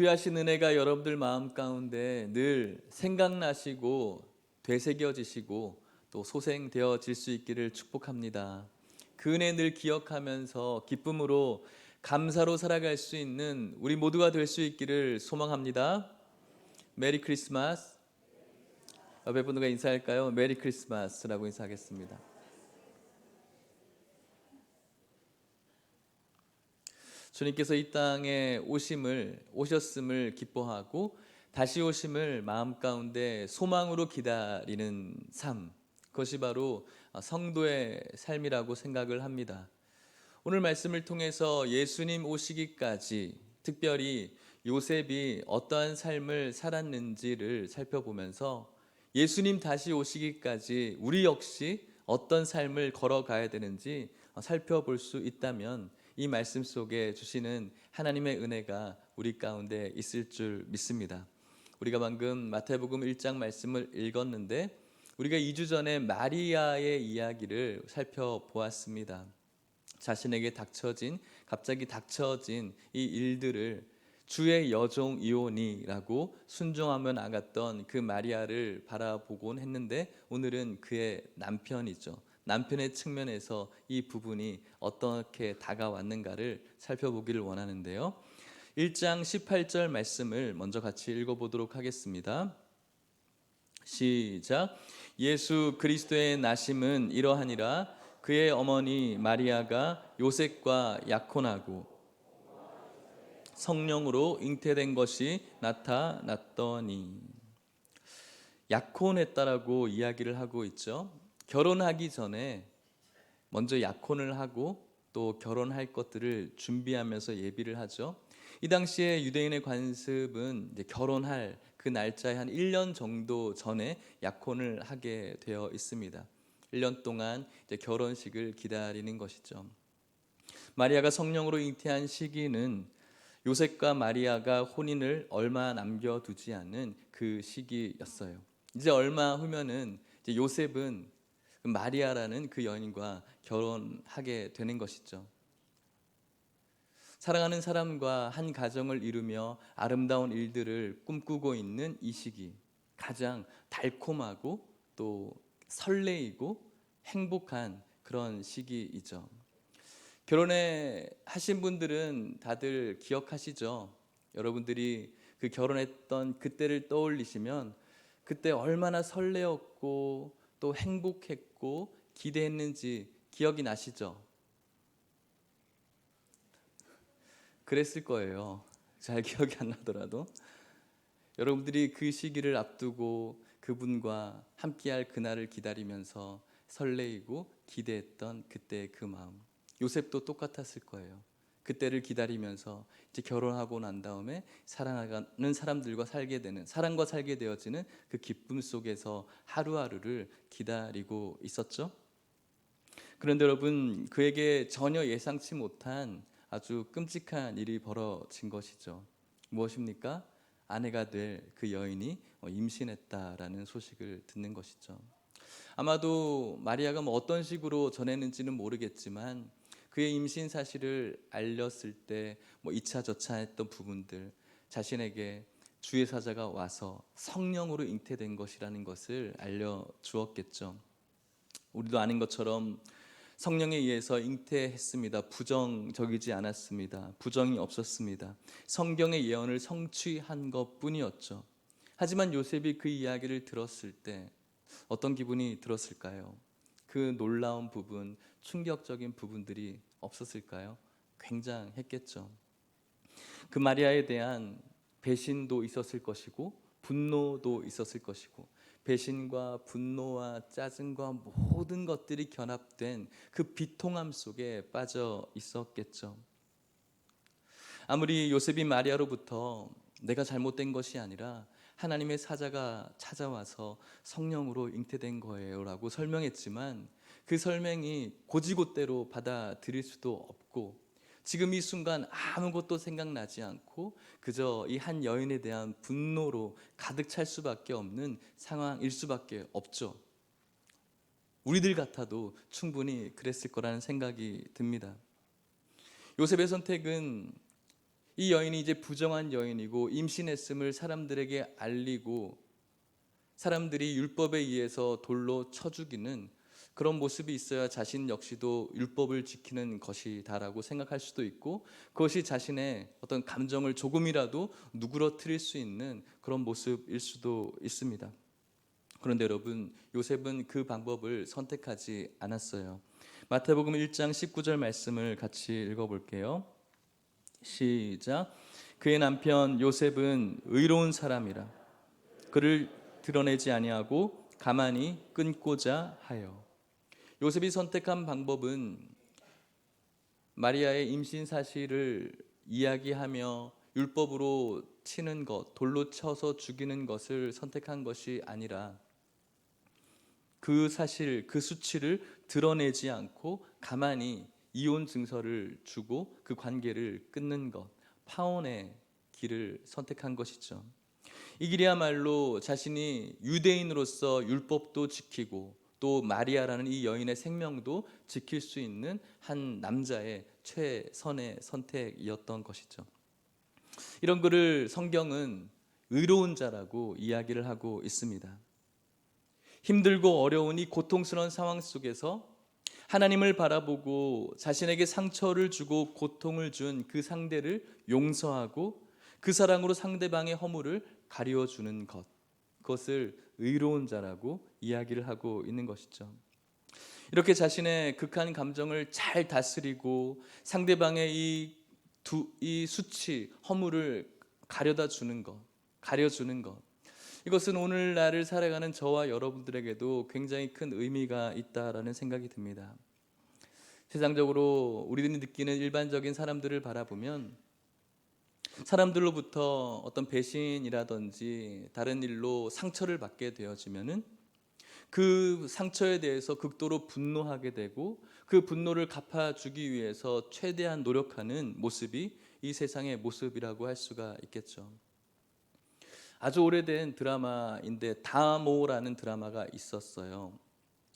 귀하신 은혜가 여러분들 마음 가운데 늘 생각나시고 되새겨지시고 또 소생되어질 수 있기를 축복합니다. 그 은혜 늘 기억하면서 기쁨으로 감사로 살아갈 수 있는 우리 모두가 될 수 있기를 소망합니다. 메리 크리스마스. 옆에 분들과 인사할까요? 메리 크리스마스라고 인사하겠습니다. 주님께서 이 땅에 오셨음을 기뻐하고 다시 오심을 마음 가운데 소망으로 기다리는 삶, 그것이 바로 성도의 삶이라고 생각을 합니다. 오늘 말씀을 통해서 예수님 오시기까지 특별히 요셉이 어떠한 삶을 살았는지를 살펴보면서 예수님 다시 오시기까지 우리 역시 어떤 삶을 걸어가야 되는지 살펴볼 수 있다면 이 말씀 속에 주시는 하나님의 은혜가 우리 가운데 있을 줄 믿습니다. 우리가 방금 마태복음 1장 말씀을 읽었는데 우리가 2주 전에 마리아의 이야기를 살펴보았습니다. 자신에게 갑자기 닥쳐진 이 일들을 주의 여종이오니라고 순종하며 나갔던 그 마리아를 바라보곤 했는데 오늘은 그의 남편이죠. 남편의 측면에서 이 부분이 어떻게 다가왔는가를 살펴보기를 원하는데요. 1장 18절 말씀을 먼저 같이 읽어보도록 하겠습니다. 시작. 예수 그리스도의 나심은 이러하니라. 그의 어머니 마리아가 요셉과 약혼하고 성령으로 잉태된 것이 나타났더니. 약혼했다라고 이야기를 하고 있죠. 결혼하기 전에 먼저 약혼을 하고 또 결혼할 것들을 준비하면서 예비를 하죠. 이 당시에 유대인의 관습은 이제 결혼할 그 날짜에 한 1년 정도 전에 약혼을 하게 되어 있습니다. 1년 동안 이제 결혼식을 기다리는 것이죠. 마리아가 성령으로 잉태한 시기는 요셉과 마리아가 혼인을 얼마 남겨두지 않은 그 시기였어요. 이제 얼마 후면은 이제 요셉은 마리아라는 그 여인과 결혼하게 되는 것이죠. 사랑하는 사람과 한 가정을 이루며 아름다운 일들을 꿈꾸고 있는 이 시기, 가장 달콤하고 또 설레이고 행복한 그런 시기이죠. 결혼해 하신 분들은 다들 기억하시죠? 여러분들이 그 결혼했던 그때를 떠올리시면 그때 얼마나 설레었고 또 행복했고 기대했는지 기억이 나시죠? 그랬을 거예요. 잘 기억이 안 나더라도 여러분들이 그 시기를 앞두고 그분과 함께할 그날을 기다리면서 설레이고 기대했던 그때의 그 마음, 요셉도 똑같았을 거예요. 그때를 기다리면서 이제 결혼하고 난 다음에 사랑하는 사람들과 사랑과 살게 되어지는 그 기쁨 속에서 하루하루를 기다리고 있었죠. 그런데 여러분, 그에게 전혀 예상치 못한 아주 끔찍한 일이 벌어진 것이죠. 무엇입니까? 아내가 될 그 여인이 임신했다라는 소식을 듣는 것이죠. 아마도 마리아가 어떤 식으로 전했는지는 모르겠지만 그의 임신 사실을 알렸을 때 이차저차했던 부분들, 자신에게 주의 사자가 와서 성령으로 잉태된 것이라는 것을 알려주었겠죠. 우리도 아는 것처럼 성령에 의해서 잉태했습니다. 부정적이지 않았습니다. 부정이 없었습니다. 성경의 예언을 성취한 것뿐이었죠. 하지만 요셉이 그 이야기를 들었을 때 어떤 기분이 들었을까요? 그 놀라운 부분, 충격적인 부분들이 없었을까요? 굉장했겠죠. 그 마리아에 대한 배신도 있었을 것이고 분노도 있었을 것이고 배신과 분노와 짜증과 모든 것들이 견합된 그 비통함 속에 빠져 있었겠죠. 아무리 요셉이 마리아로부터 내가 잘못된 것이 아니라 하나님의 사자가 찾아와서 성령으로 잉태된 거예요 라고 설명했지만 그 설명이 곧이곧대로 받아들일 수도 없고 지금 이 순간 아무것도 생각나지 않고 그저 이 한 여인에 대한 분노로 가득 찰 수밖에 없는 상황일 수밖에 없죠. 우리들 같아도 충분히 그랬을 거라는 생각이 듭니다. 요셉의 선택은 이 여인이 이제 부정한 여인이고 임신했음을 사람들에게 알리고 사람들이 율법에 의해서 돌로 쳐 죽이는 그런 모습이 있어야 자신 역시도 율법을 지키는 것이다라고 생각할 수도 있고, 그것이 자신의 어떤 감정을 조금이라도 누그러뜨릴 수 있는 그런 모습일 수도 있습니다. 그런데 여러분, 요셉은 그 방법을 선택하지 않았어요. 마태복음 1장 19절 말씀을 같이 읽어볼게요. 시작. 그의 남편 요셉은 의로운 사람이라 그를 드러내지 아니하고 가만히 끊고자 하여. 요셉이 선택한 방법은 마리아의 임신 사실을 이야기하며 율법으로 치는 것, 돌로 쳐서 죽이는 것을 선택한 것이 아니라 그 사실, 그 수치를 드러내지 않고 가만히 이혼 증서를 주고 그 관계를 끊는 것, 파혼의 길을 선택한 것이죠. 이 길이야말로 자신이 유대인으로서 율법도 지키고 또 마리아라는 이 여인의 생명도 지킬 수 있는 한 남자의 최선의 선택이었던 것이죠. 이런 글을 성경은 의로운 자라고 이야기를 하고 있습니다. 힘들고 어려운 이 고통스러운 상황 속에서 하나님을 바라보고 자신에게 상처를 주고 고통을 준 그 상대를 용서하고 그 사랑으로 상대방의 허물을 가려주는 것, 그것을 의로운 자라고 이야기를 하고 있는 것이죠. 이렇게 자신의 극한 감정을 잘 다스리고 상대방의 이 수치, 허물을 가려다 주는 것, 가려주는 것, 이것은 오늘날을 살아가는 저와 여러분들에게도 굉장히 큰 의미가 있다라는 생각이 듭니다. 세상적으로 우리들이 느끼는 일반적인 사람들을 바라보면 사람들로부터 어떤 배신이라든지 다른 일로 상처를 받게 되어지면은 그 상처에 대해서 극도로 분노하게 되고 그 분노를 갚아주기 위해서 최대한 노력하는 모습이 이 세상의 모습이라고 할 수가 있겠죠. 아주 오래된 드라마인데 다모라는 드라마가 있었어요.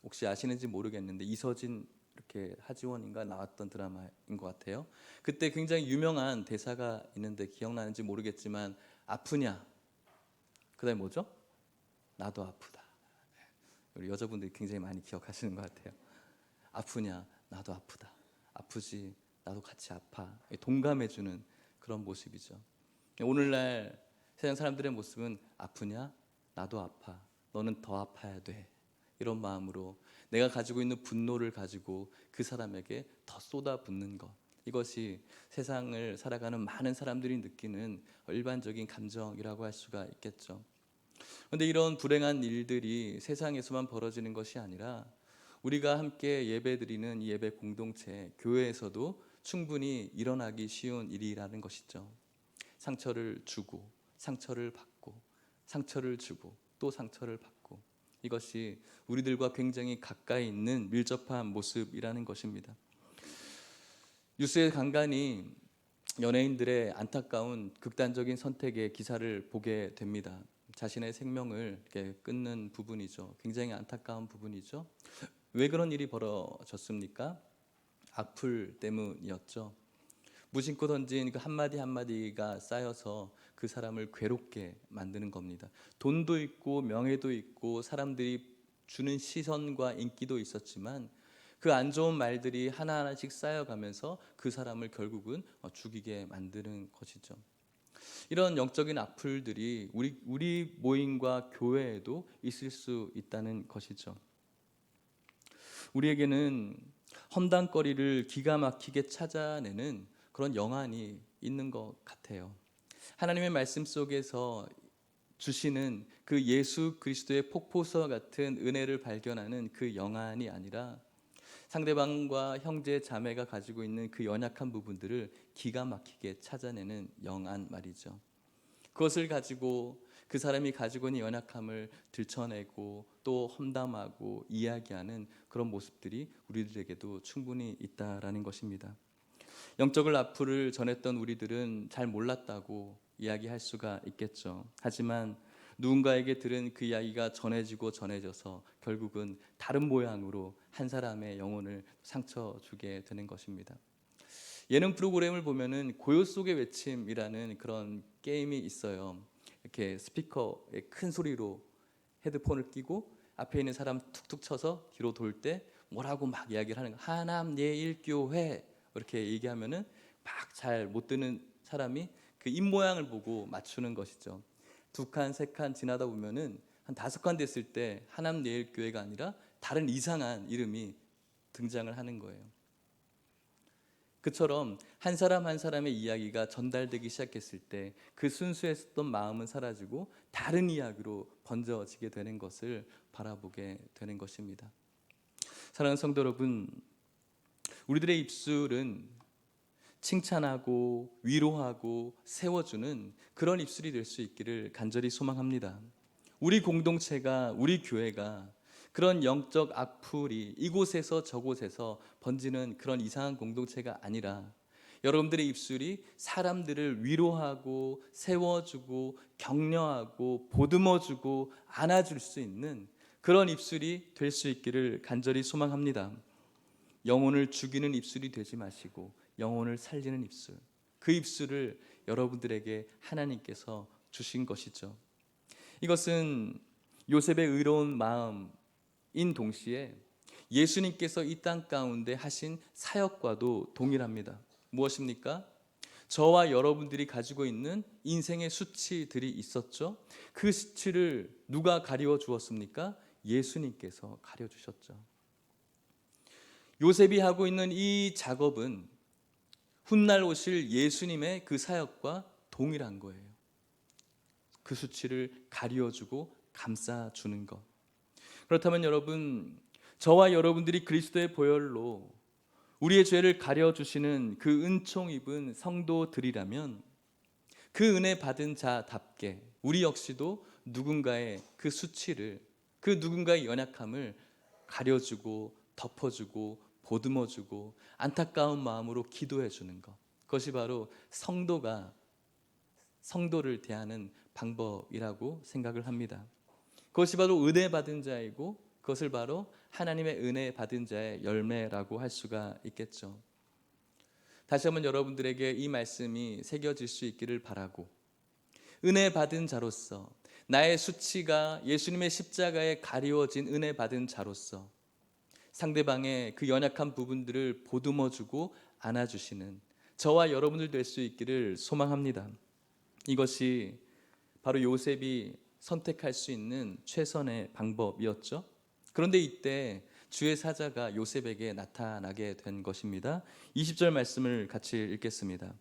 혹시 아시는지 모르겠는데 이서진 이렇게 하지원인가 나왔던 드라마인 것 같아요. 그때 굉장히 유명한 대사가 있는데 기억나는지 모르겠지만 아프냐? 그다음에 뭐죠? 나도 아프다. 우리 여자분들이 굉장히 많이 기억하시는 것 같아요. 아프냐? 나도 아프다. 아프지? 나도 같이 아파. 동감해주는 그런 모습이죠. 오늘날 세상 사람들의 모습은 아프냐? 나도 아파. 너는 더 아파야 돼. 이런 마음으로 내가 가지고 있는 분노를 가지고 그 사람에게 더 쏟아붓는 것, 이것이 세상을 살아가는 많은 사람들이 느끼는 일반적인 감정이라고 할 수가 있겠죠. 그런데 이런 불행한 일들이 세상에서만 벌어지는 것이 아니라 우리가 함께 예배드리는 이 예배 공동체, 교회에서도 충분히 일어나기 쉬운 일이라는 것이죠. 상처를 주고 상처를 받고 상처를 주고 또 상처를 받고, 이것이 우리들과 굉장히 가까이 있는 밀접한 모습이라는 것입니다. 뉴스에 간간히 연예인들의 안타까운 극단적인 선택의 기사를 보게 됩니다. 자신의 생명을 이렇게 끊는 부분이죠. 굉장히 안타까운 부분이죠. 왜 그런 일이 벌어졌습니까? 악플 때문이었죠. 무심코 던진 그 한마디 한마디가 쌓여서 그 사람을 괴롭게 만드는 겁니다. 돈도 있고 명예도 있고 사람들이 주는 시선과 인기도 있었지만 그 안 좋은 말들이 하나하나씩 쌓여가면서 그 사람을 결국은 죽이게 만드는 것이죠. 이런 영적인 악플들이 우리 모임과 교회에도 있을 수 있다는 것이죠. 우리에게는 험담거리를 기가 막히게 찾아내는 그런 영안이 있는 것 같아요. 하나님의 말씀 속에서 주시는 그 예수 그리스도의 폭포수와 같은 은혜를 발견하는 그 영안이 아니라 상대방과 형제 자매가 가지고 있는 그 연약한 부분들을 기가 막히게 찾아내는 영안 말이죠. 그것을 가지고 그 사람이 가지고 있는 연약함을 들춰내고 또 험담하고 이야기하는 그런 모습들이 우리들에게도 충분히 있다라는 것입니다. 영적을 악플을 전했던 우리들은 잘 몰랐다고 이야기할 수가 있겠죠. 하지만 누군가에게 들은 그 이야기가 전해지고 전해져서 결국은 다른 모양으로 한 사람의 영혼을 상처 주게 되는 것입니다. 예능 프로그램을 보면은 고요 속의 외침이라는 그런 게임이 있어요. 이렇게 스피커에 큰 소리로 헤드폰을 끼고 앞에 있는 사람 툭툭 쳐서 뒤로 돌 때 뭐라고 막 이야기를 하는 거. 하남 예일교회 이렇게 얘기하면은 막 잘 못 듣는 사람이 그 입 모양을 보고 맞추는 것이죠. 두 칸, 세 칸 지나다 보면은 한 다섯 칸 됐을 때 하남 예일교회가 아니라 다른 이상한 이름이 등장을 하는 거예요. 그처럼 한 사람 한 사람의 이야기가 전달되기 시작했을 때 그 순수했던 마음은 사라지고 다른 이야기로 번져지게 되는 것을 바라보게 되는 것입니다. 사랑하는 성도 여러분, 우리들의 입술은 칭찬하고 위로하고 세워주는 그런 입술이 될 수 있기를 간절히 소망합니다. 우리 공동체가, 우리 교회가 그런 영적 악플이 이곳에서 저곳에서 번지는 그런 이상한 공동체가 아니라 여러분들의 입술이 사람들을 위로하고 세워주고 격려하고 보듬어주고 안아줄 수 있는 그런 입술이 될 수 있기를 간절히 소망합니다. 영혼을 죽이는 입술이 되지 마시고 영혼을 살리는 입술, 그 입술을 여러분들에게 하나님께서 주신 것이죠. 이것은 요셉의 의로운 마음인 동시에 예수님께서 이 땅 가운데 하신 사역과도 동일합니다. 무엇입니까? 저와 여러분들이 가지고 있는 인생의 수치들이 있었죠. 그 수치를 누가 가리워 주었습니까? 예수님께서 가려 주셨죠. 요셉이 하고 있는 이 작업은 훗날 오실 예수님의 그 사역과 동일한 거예요. 그 수치를 가리워주고 감싸주는 것. 그렇다면 여러분, 저와 여러분들이 그리스도의 보혈로 우리의 죄를 가려주시는 그 은총 입은 성도들이라면 그 은혜 받은 자답게 우리 역시도 누군가의 그 수치를, 그 누군가의 연약함을 가려주고 덮어주고 보듬어주고 안타까운 마음으로 기도해 주는 것, 그것이 바로 성도가 성도를 대하는 방법이라고 생각을 합니다. 그것이 바로 은혜 받은 자이고 그것을 바로 하나님의 은혜 받은 자의 열매라고 할 수가 있겠죠. 다시 한번 여러분들에게 이 말씀이 새겨질 수 있기를 바라고, 은혜 받은 자로서 나의 수치가 예수님의 십자가에 가리워진 은혜 받은 자로서 상대방의 그 연약한 부분들을 보듬어주고 안아주시는 저와 여러분들 될 수 있기를 소망합니다. 이것이 바로 요셉이 선택할 수 있는 최선의 방법이었죠. 그런데 이때 주의 사자가 요셉에게 나타나게 된 것입니다. 20절 말씀을 같이 읽겠습니다.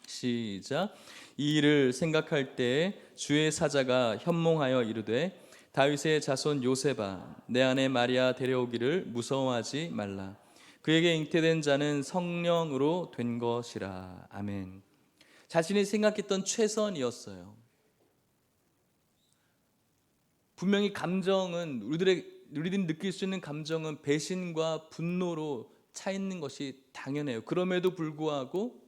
시작. 이 일을 생각할 때 주의 사자가 현몽하여 이르되 다윗의 자손 요셉아, 내 아내 마리아 데려오기를 무서워하지 말라. 그에게 잉태된 자는 성령으로 된 것이라. 아멘. 자신이 생각했던 최선이었어요. 분명히 감정은 우리들이 느낄 수 있는 감정은 배신과 분노로 차 있는 것이 당연해요. 그럼에도 불구하고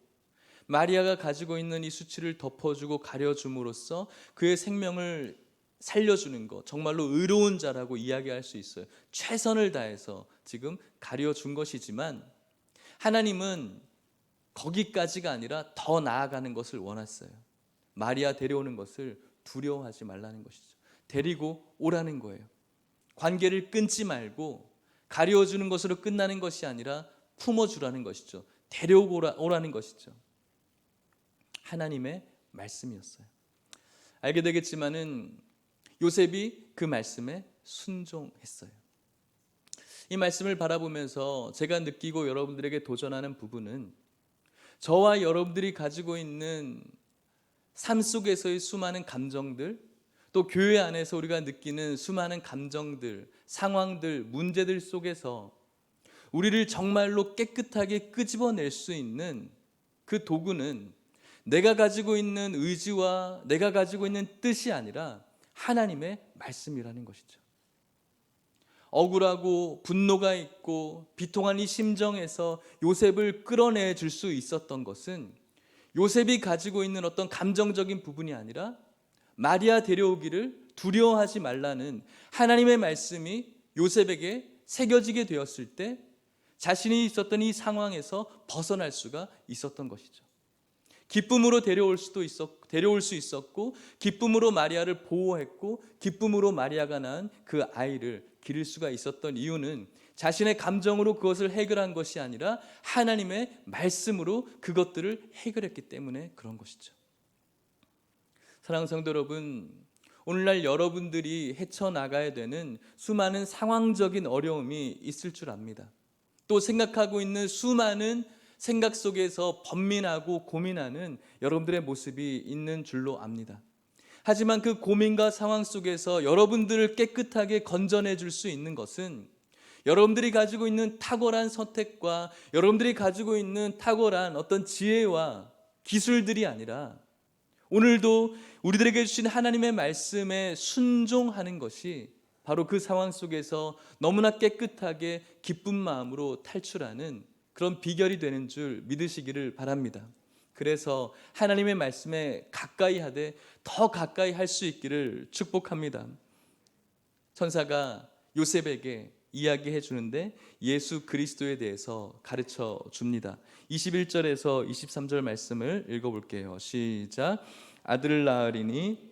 마리아가 가지고 있는 이 수치를 덮어주고 가려줌으로써 그의 생명을 살려주는 것, 정말로 의로운 자라고 이야기할 수 있어요. 최선을 다해서 지금 가려준 것이지만 하나님은 거기까지가 아니라 더 나아가는 것을 원했어요. 마리아 데려오는 것을 두려워하지 말라는 것이죠. 데리고 오라는 거예요. 관계를 끊지 말고 가려주는 것으로 끝나는 것이 아니라 품어주라는 것이죠. 데려오라는 것이죠. 하나님의 말씀이었어요. 알게 되겠지만은 요셉이 그 말씀에 순종했어요. 이 말씀을 바라보면서 제가 느끼고 여러분들에게 도전하는 부분은 저와 여러분들이 가지고 있는 삶 속에서의 수많은 감정들, 또 교회 안에서 우리가 느끼는 수많은 감정들, 상황들, 문제들 속에서 우리를 정말로 깨끗하게 끄집어낼 수 있는 그 도구는 내가 가지고 있는 의지와 내가 가지고 있는 뜻이 아니라 하나님의 말씀이라는 것이죠. 억울하고 분노가 있고 비통한 이 심정에서 요셉을 끌어내 줄 수 있었던 것은 요셉이 가지고 있는 어떤 감정적인 부분이 아니라 마리아 데려오기를 두려워하지 말라는 하나님의 말씀이 요셉에게 새겨지게 되었을 때 자신이 있었던 이 상황에서 벗어날 수가 있었던 것이죠. 기쁨으로 데려올 수 있었고, 기쁨으로 마리아를 보호했고, 기쁨으로 마리아가 낳은 그 아이를 기를 수가 있었던 이유는 자신의 감정으로 그것을 해결한 것이 아니라 하나님의 말씀으로 그것들을 해결했기 때문에 그런 것이죠. 사랑하는 성도 여러분, 오늘날 여러분들이 헤쳐나가야 되는 수많은 상황적인 어려움이 있을 줄 압니다. 또 생각하고 있는 수많은 생각 속에서 번민하고 고민하는 여러분들의 모습이 있는 줄로 압니다. 하지만 그 고민과 상황 속에서 여러분들을 깨끗하게 건져내 줄 수 있는 것은 여러분들이 가지고 있는 탁월한 선택과 여러분들이 가지고 있는 탁월한 어떤 지혜와 기술들이 아니라 오늘도 우리들에게 주신 하나님의 말씀에 순종하는 것이 바로 그 상황 속에서 너무나 깨끗하게 기쁜 마음으로 탈출하는 그런 비결이 되는 줄 믿으시기를 바랍니다. 그래서 하나님의 말씀에 가까이 하되 더 가까이 할 수 있기를 축복합니다. 천사가 요셉에게 이야기해 주는데 예수 그리스도에 대해서 가르쳐 줍니다. 21절에서 23절 말씀을 읽어볼게요. 시작. 아들을 낳으리니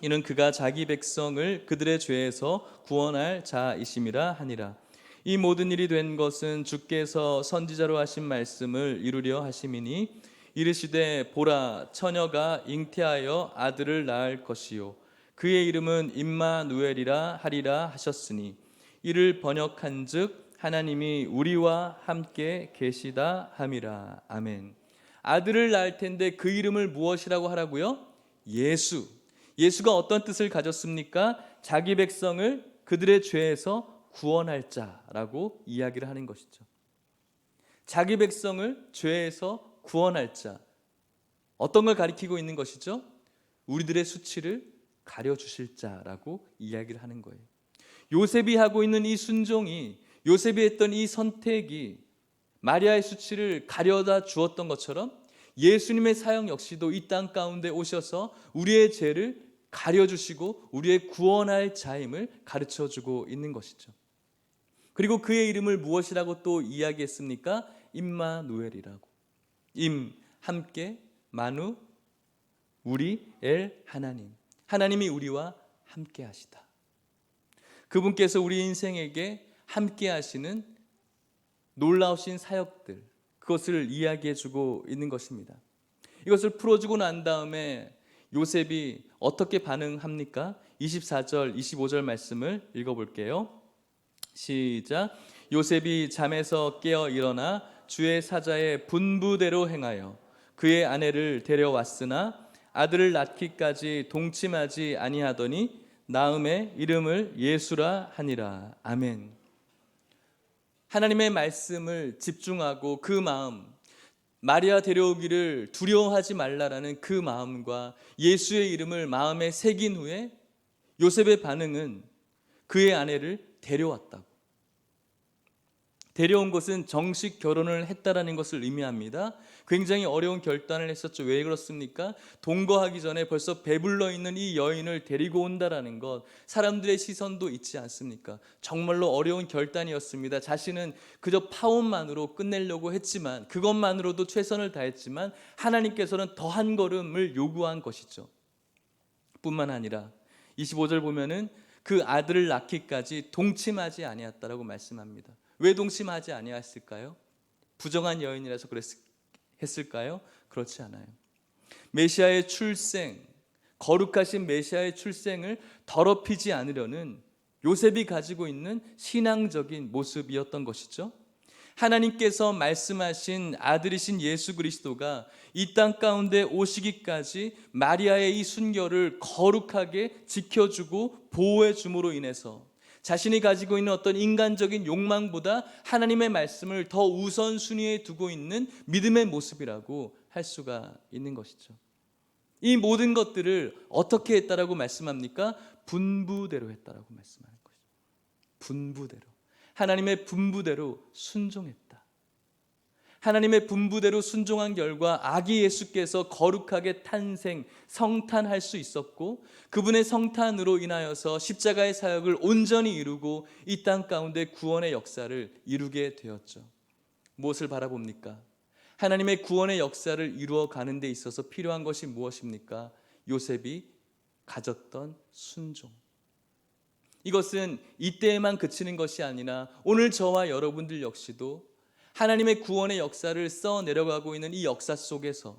이는 그가 자기 백성을 그들의 죄에서 구원할 자이심이라 하니라. 이 모든 일이 된 것은 주께서 선지자로 하신 말씀을 이루려 하심이니 이르시되 보라 처녀가 잉태하여 아들을 낳을 것이요 그의 이름은 임마누엘이라 하리라 하셨으니 이를 번역한즉 하나님이 우리와 함께 계시다 함이라. 아멘. 아들을 낳을 텐데 그 이름을 무엇이라고 하라고요? 예수. 예수가 어떤 뜻을 가졌습니까? 자기 백성을 그들의 죄에서 구원할 자라고 이야기를 하는 것이죠. 자기 백성을 죄에서 구원할 자. 어떤 걸 가리키고 있는 것이죠? 우리들의 수치를 가려주실 자라고 이야기를 하는 거예요. 요셉이 하고 있는 이 순종이, 요셉이 했던 이 선택이 마리아의 수치를 가려다 주었던 것처럼 예수님의 사역 역시도 이 땅 가운데 오셔서 우리의 죄를 가려주시고 우리의 구원할 자임을 가르쳐주고 있는 것이죠. 그리고 그의 이름을 무엇이라고 또 이야기했습니까? 임마누엘이라고. 임, 함께, 마누, 우리, 엘, 하나님. 하나님이 우리와 함께 하시다. 그분께서 우리 인생에게 함께 하시는 놀라우신 사역들, 그것을 이야기해 주고 있는 것입니다. 이것을 풀어주고 난 다음에 요셉이 어떻게 반응합니까? 24절, 25절 말씀을 읽어볼게요. 시작. 요셉이 잠에서 깨어 일어나 주의 사자의 분부대로 행하여 그의 아내를 데려왔으나 아들을 낳기까지 동침하지 아니하더니 낳음의 이름을 예수라 하니라. 아멘. 하나님의 말씀을 집중하고 그 마음, 마리아 데려오기를 두려워하지 말라라는 그 마음과 예수의 이름을 마음에 새긴 후에 요셉의 반응은 그의 아내를 데려왔다고. 데려온 것은 정식 결혼을 했다라는 것을 의미합니다. 굉장히 어려운 결단을 했었죠. 왜 그렇습니까? 동거하기 전에 벌써 배불러 있는 이 여인을 데리고 온다라는 것, 사람들의 시선도 있지 않습니까? 정말로 어려운 결단이었습니다. 자신은 그저 파혼만으로 끝내려고 했지만, 그것만으로도 최선을 다했지만 하나님께서는 더 한 걸음을 요구한 것이죠. 뿐만 아니라 25절 보면은 그 아들을 낳기까지 동침하지 아니했다라고 말씀합니다. 왜 동침하지 아니했을까요? 부정한 여인이라서 했을까요? 그렇지 않아요. 메시아의 출생, 거룩하신 메시아의 출생을 더럽히지 않으려는 요셉이 가지고 있는 신앙적인 모습이었던 것이죠. 하나님께서 말씀하신 아들이신 예수 그리스도가 이 땅 가운데 오시기까지 마리아의 이 순결을 거룩하게 지켜주고 보호해 줌으로 인해서 자신이 가지고 있는 어떤 인간적인 욕망보다 하나님의 말씀을 더 우선순위에 두고 있는 믿음의 모습이라고 할 수가 있는 것이죠. 이 모든 것들을 어떻게 했다라고 말씀합니까? 분부대로 했다라고 말씀하는 것이죠. 분부대로. 하나님의 분부대로 순종했다. 하나님의 분부대로 순종한 결과 아기 예수께서 거룩하게 탄생, 성탄할 수 있었고 그분의 성탄으로 인하여서 십자가의 사역을 온전히 이루고 이 땅 가운데 구원의 역사를 이루게 되었죠. 무엇을 바라봅니까? 하나님의 구원의 역사를 이루어 가는 데 있어서 필요한 것이 무엇입니까? 요셉이 가졌던 순종. 이것은 이때에만 그치는 것이 아니라 오늘 저와 여러분들 역시도 하나님의 구원의 역사를 써 내려가고 있는 이 역사 속에서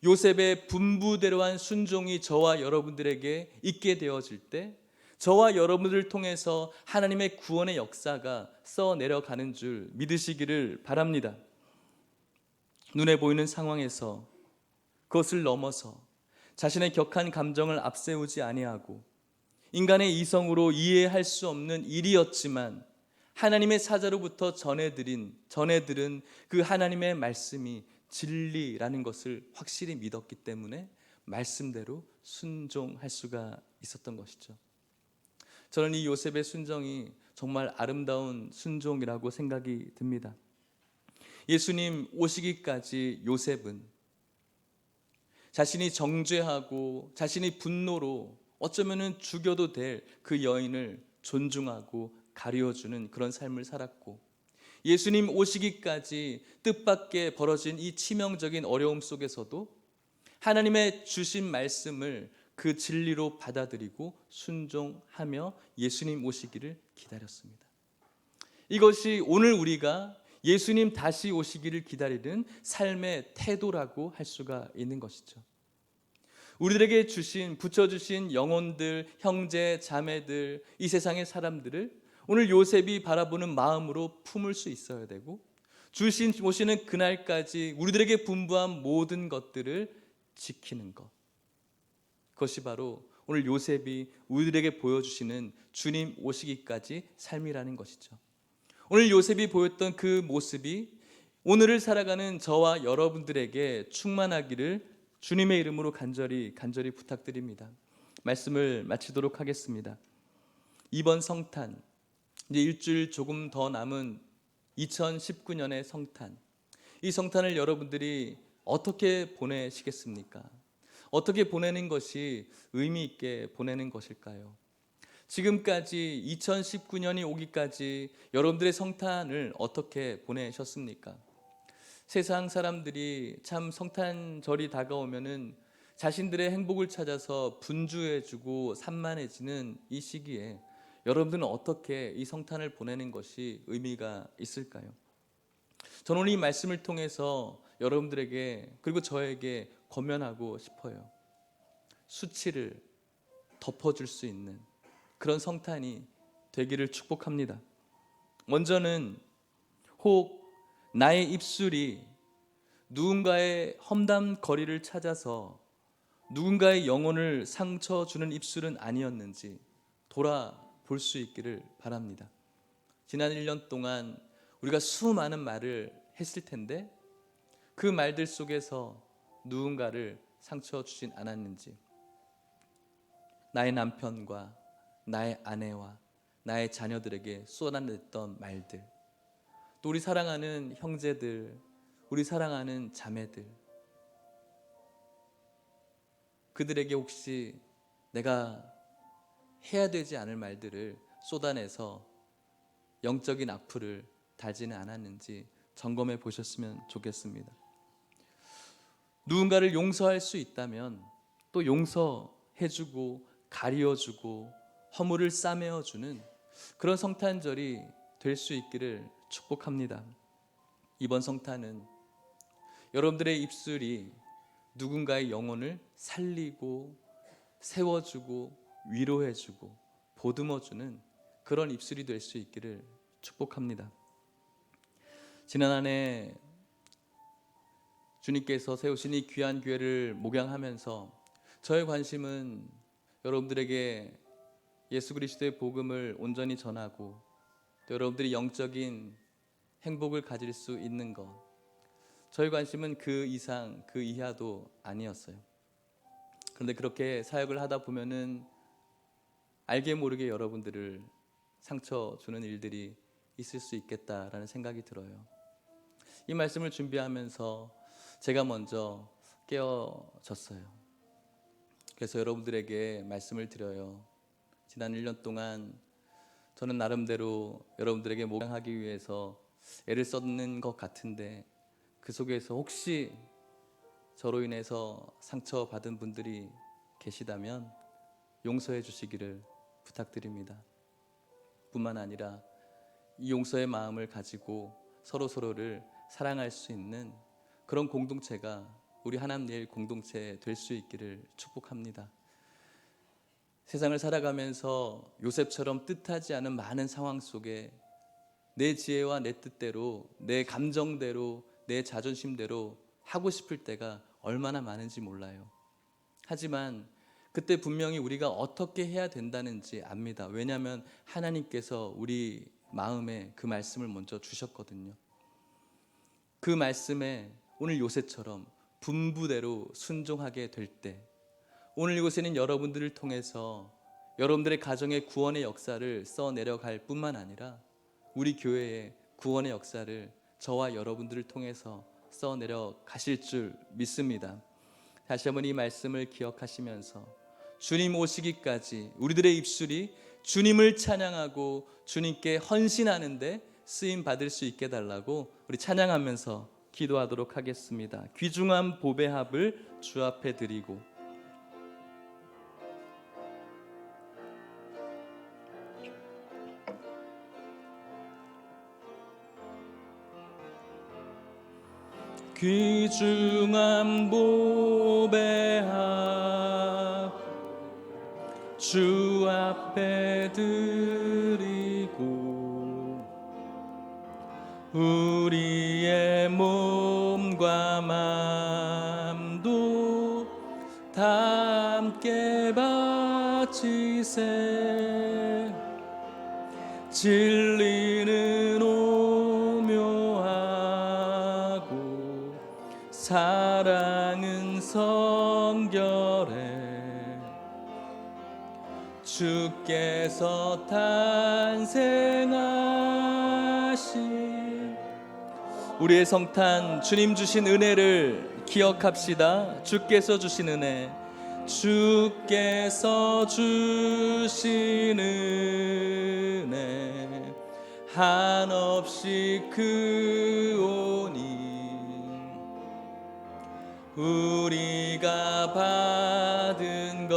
요셉의 분부대로한 순종이 저와 여러분들에게 있게 되어질 때 저와 여러분들을 통해서 하나님의 구원의 역사가 써 내려가는 줄 믿으시기를 바랍니다. 눈에 보이는 상황에서 그것을 넘어서 자신의 격한 감정을 앞세우지 아니하고 인간의 이성으로 이해할 수 없는 일이었지만 하나님의 사자로부터 전해들은 그 하나님의 말씀이 진리라는 것을 확실히 믿었기 때문에 말씀대로 순종할 수가 있었던 것이죠. 저는 이 요셉의 순종이 정말 아름다운 순종이라고 생각이 듭니다. 예수님 오시기까지 요셉은 자신이 정죄하고 자신이 분노로 어쩌면 죽여도 될 그 여인을 존중하고 가리워주는 그런 삶을 살았고 예수님 오시기까지 뜻밖의 벌어진 이 치명적인 어려움 속에서도 하나님의 주신 말씀을 그 진리로 받아들이고 순종하며 예수님 오시기를 기다렸습니다. 이것이 오늘 우리가 예수님 다시 오시기를 기다리는 삶의 태도라고 할 수가 있는 것이죠. 우리들에게 붙여주신 영혼들, 형제, 자매들, 이 세상의 사람들을 오늘 요셉이 바라보는 마음으로 품을 수 있어야 되고 오시는 그날까지 우리들에게 분부한 모든 것들을 지키는 것, 그것이 바로 오늘 요셉이 우리들에게 보여주시는 주님 오시기까지 삶이라는 것이죠. 오늘 요셉이 보였던 그 모습이 오늘을 살아가는 저와 여러분들에게 충만하기를 주님의 이름으로 간절히 부탁드립니다. 말씀을 마치도록 하겠습니다. 이번 성탄, 이제 일주일 조금 더 남은 2019년의 성탄, 이 성탄을 여러분들이 어떻게 보내시겠습니까? 어떻게 보내는 것이 의미 있게 보내는 것일까요? 지금까지 2019년이 오기까지 여러분들의 성탄을 어떻게 보내셨습니까? 세상 사람들이 참 성탄절이 다가오면은 자신들의 행복을 찾아서 분주해지고 산만해지는 이 시기에 여러분들은 어떻게 이 성탄을 보내는 것이 의미가 있을까요? 저는 오늘 이 말씀을 통해서 여러분들에게 그리고 저에게 권면하고 싶어요. 수치를 덮어줄 수 있는 그런 성탄이 되기를 축복합니다. 먼저는 혹 나의 입술이 누군가의 험담거리를 찾아서 누군가의 영혼을 상처 주는 입술은 아니었는지 돌아볼 수 있기를 바랍니다. 지난 1년 동안 우리가 수많은 말을 했을 텐데 그 말들 속에서 누군가를 상처 주진 않았는지, 나의 남편과 나의 아내와 나의 자녀들에게 쏟아냈던 말들, 또 우리 사랑하는 형제들, 우리 사랑하는 자매들, 그들에게 혹시 내가 해야 되지 않을 말들을 쏟아내서 영적인 악플을 달지는 않았는지 점검해 보셨으면 좋겠습니다. 누군가를 용서할 수 있다면 또 용서해주고 가리워주고 허물을 싸매어주는 그런 성탄절이 될 수 있기를 축복합니다. 이번 성탄은 여러분들의 입술이 누군가의 영혼을 살리고 세워주고 위로해주고 보듬어주는 그런 입술이 될 수 있기를 축복합니다. 지난 한 해 주님께서 세우신 이 귀한 교회를 목양하면서 저의 관심은 여러분들에게 예수 그리스도의 복음을 온전히 전하고 또 여러분들이 영적인 행복을 가질 수 있는 것, 저의 관심은 그 이상 그 이하도 아니었어요. 그런데 그렇게 사역을 하다 보면은 알게 모르게 여러분들을 상처 주는 일들이 있을 수 있겠다라는 생각이 들어요. 이 말씀을 준비하면서 제가 먼저 깨어졌어요. 그래서 여러분들에게 말씀을 드려요. 지난 1년 동안 저는 나름대로 여러분들에게 목양하기 위해서 애를 썼는 것 같은데, 그 속에서 혹시 저로 인해서 상처받은 분들이 계시다면 용서해 주시기를 부탁드립니다. 뿐만 아니라 이 용서의 마음을 가지고 서로를 사랑할 수 있는 그런 공동체가 우리 하남예일 공동체 될 수 있기를 축복합니다. 세상을 살아가면서 요셉처럼 뜻하지 않은 많은 상황 속에 내 지혜와 내 뜻대로, 내 감정대로, 내 자존심대로 하고 싶을 때가 얼마나 많은지 몰라요. 하지만 그때 분명히 우리가 어떻게 해야 된다는지 압니다. 왜냐하면 하나님께서 우리 마음에 그 말씀을 먼저 주셨거든요. 그 말씀에 오늘 요셉처럼 분부대로 순종하게 될 때, 오늘 이곳에는 여러분들을 통해서 여러분들의 가정의 구원의 역사를 써내려갈 뿐만 아니라 우리 교회의 구원의 역사를 저와 여러분들을 통해서 써내려가실 줄 믿습니다. 다시 한번 이 말씀을 기억하시면서 주님 오시기까지 우리들의 입술이 주님을 찬양하고 주님께 헌신하는데 쓰임 받을 수 있게 달라고 우리 찬양하면서 기도하도록 하겠습니다. 귀중한 보배 합을 주 앞에 드리고 귀중한 보배 합 주 앞에 드리고 우리의 몸과 맘도 다 함께 바치세. 진리는 오묘하고 사랑은 성결해. 주께서 탄생하신 우리의 성탄 주님 주신 은혜를 기억합시다. 주께서 주신 은혜, 주께서 주신 은혜 한없이 크오니 우리가 받은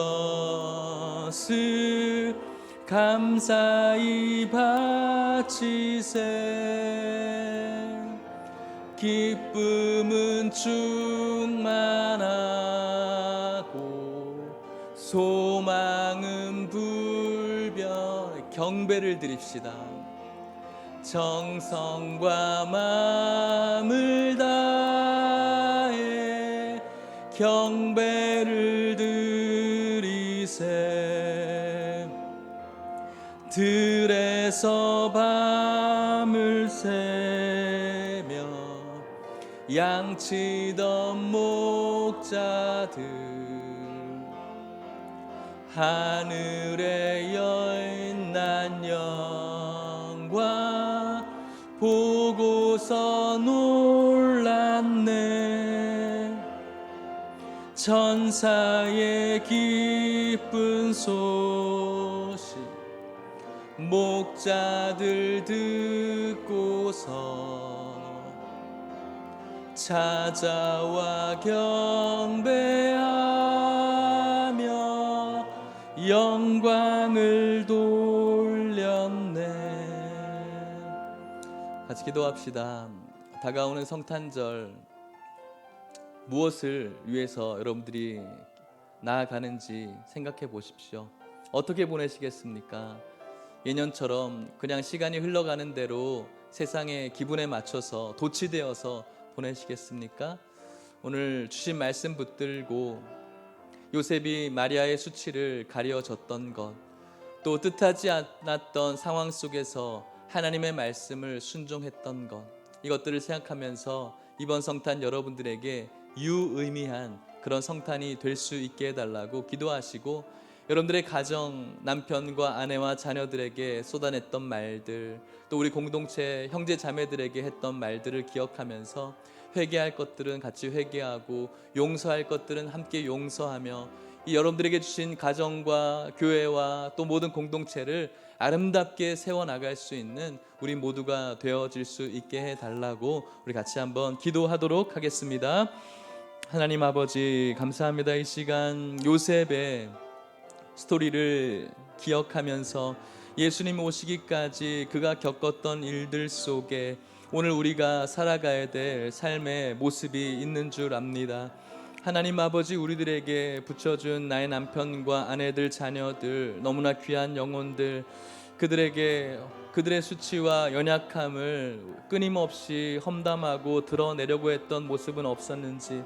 것을 감사히 바치세. 기쁨은 충만하고 소망은 불변. 경배를 드립시다. 정성과 마음을 다해 경배를 드리세. 들에서 밤을 새며 양치던 목자들 하늘의 여인난 영광 보고서 놀랐네. 천사의 기쁜 소식 목자들 듣고서 찾아와 경배하며 영광을 돌렸네. 같이 기도합시다. 다가오는 성탄절 무엇을 위해서 여러분들이 나아가는지 생각해 보십시오. 어떻게 보내시겠습니까? 예년처럼 그냥 시간이 흘러가는 대로 세상의 기분에 맞춰서 도취되어서 보내시겠습니까? 오늘 주신 말씀 붙들고 요셉이 마리아의 수치를 가려줬던 것, 또 뜻하지 않았던 상황 속에서 하나님의 말씀을 순종했던 것, 이것들을 생각하면서 이번 성탄 여러분들에게 유의미한 그런 성탄이 될 수 있게 해달라고 기도하시고, 여러분들의 가정, 남편과 아내와 자녀들에게 쏟아냈던 말들, 또 우리 공동체 형제 자매들에게 했던 말들을 기억하면서 회개할 것들은 같이 회개하고 용서할 것들은 함께 용서하며 이 여러분들에게 주신 가정과 교회와 또 모든 공동체를 아름답게 세워나갈 수 있는 우리 모두가 되어질 수 있게 해달라고 우리 같이 한번 기도하도록 하겠습니다. 하나님 아버지, 감사합니다. 이 시간 요셉의 스토리를 기억하면서 예수님 오시기까지 그가 겪었던 일들 속에 오늘 우리가 살아가야 될 삶의 모습이 있는 줄 압니다. 하나님 아버지, 우리들에게 붙여준 나의 남편과 아내들, 자녀들, 너무나 귀한 영혼들, 그들의 수치와 연약함을 끊임없이 험담하고 드러내려고 했던 모습은 없었는지,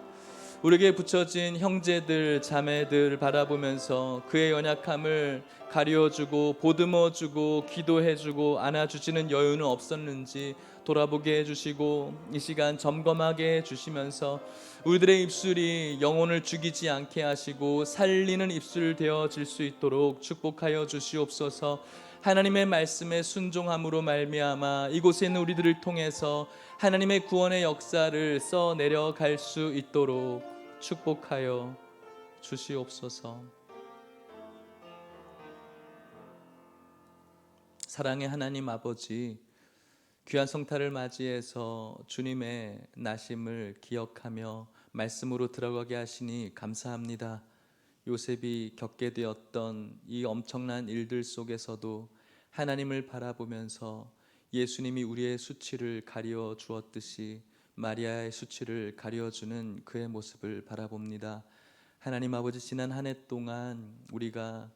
우리에게 붙여진 형제들, 자매들 바라보면서 그의 연약함을 가려주고 보듬어주고 기도해주고 안아주시는 여유는 없었는지 돌아보게 해주시고, 이 시간 점검하게 해주시면서 우리들의 입술이 영혼을 죽이지 않게 하시고 살리는 입술 되어질 수 있도록 축복하여 주시옵소서. 하나님의 말씀에 순종함으로 말미암아 이곳에 있는 우리들을 통해서 하나님의 구원의 역사를 써내려갈 수 있도록 축복하여 주시옵소서. 사랑의 하나님 아버지, 귀한 성탄을 맞이해서 주님의 나심을 기억하며 말씀으로 들어가게 하시니 감사합니다. 요셉이 겪게 되었던 이 엄청난 일들 속에서도 하나님을 바라보면서 예수님이 우리의 수치를 가리워 주었듯이 마리아의 수치를 가려주는 그의 모습을 바라봅니다. 하나님 아버지, 지난 한 해 동안 우리가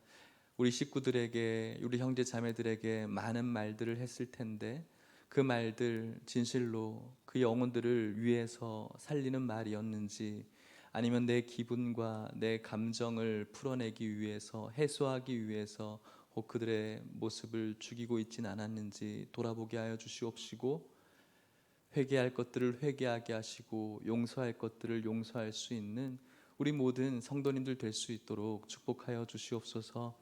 우리 식구들에게, 우리 형제 자매들에게 많은 말들을 했을 텐데 그 말들 진실로 그 영혼들을 위해서 살리는 말이었는지, 아니면 내 기분과 내 감정을 풀어내기 위해서, 해소하기 위해서 혹 그들의 모습을 죽이고 있진 않았는지 돌아보게 하여 주시옵시고, 회개할 것들을 회개하게 하시고 용서할 것들을 용서할 수 있는 우리 모든 성도님들 될 수 있도록 축복하여 주시옵소서.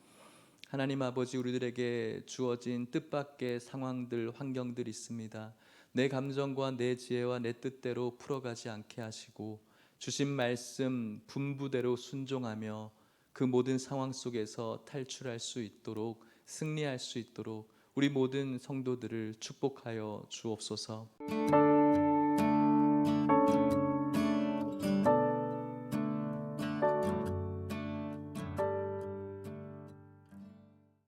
하나님 아버지, 우리들에게 주어진 뜻밖의 상황들, 환경들 있습니다. 내 감정과 내 지혜와 내 뜻대로 풀어가지 않게 하시고 주신 말씀 분부대로 순종하며 그 모든 상황 속에서 탈출할 수 있도록, 승리할 수 있도록 우리 모든 성도들을 축복하여 주옵소서.